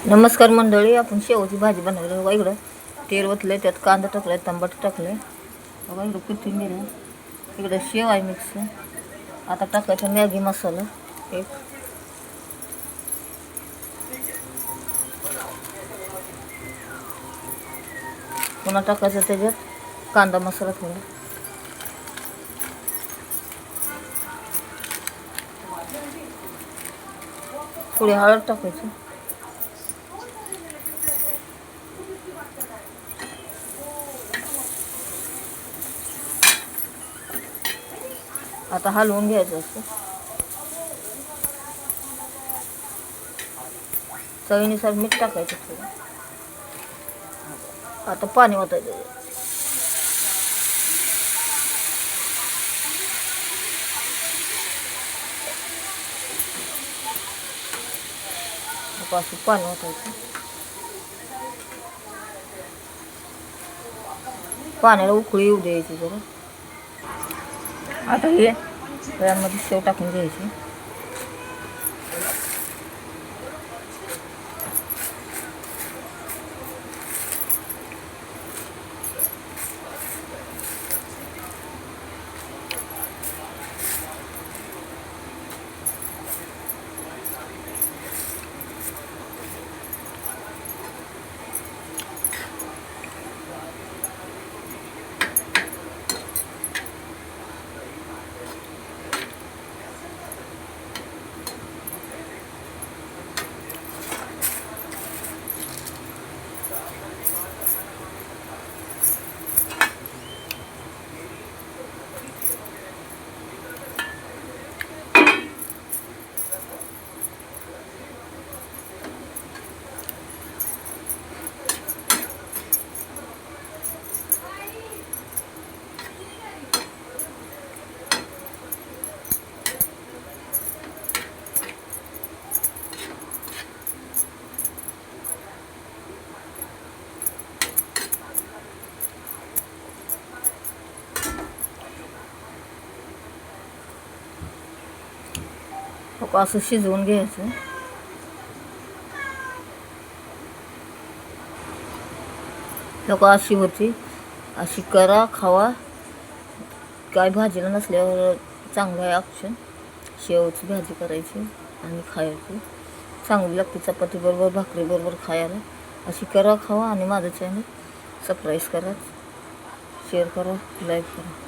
नमस्कार मंडळी, आपण शेवची भाजी बनवली. बघा इकडं तेल ओतलं, त्यात कांदा टाकलाय, टमाटर टाकलंय. बघा इकडं कोथिंबीर आहे, इकडं शेव आहे मिक्स. आता टाकायचं मॅगी मसाला एक, पुन्हा टाकायचं त्याच्यात कांदा मसाला थोडा, थोडी हळद टाकायची. आता हलवून घ्यायचं असतं. चवीनुसार मीठ टाकायचं थोडं. आता पाणी ओतायचं. असं पाणी ओतायचं. पाण्याला उकळी येऊ द्यायची जरा. आता हे त्यामध्ये शेव टाकून घ्यायची. असं शिजवून घ्यायचं. लोक अशी होती, अशी करा खावा. काय भाजीला नसल्यावर चांगलं आहे ऑप्शन. शेवची भाजी करायची आणि खायची, चांगली लागते चपातीबरोबर, भाकरीबरोबर खायला. अशी करा खावा आणि माझं चॅनल सबस्क्राईब करा, शेअर करा, लाईक करा.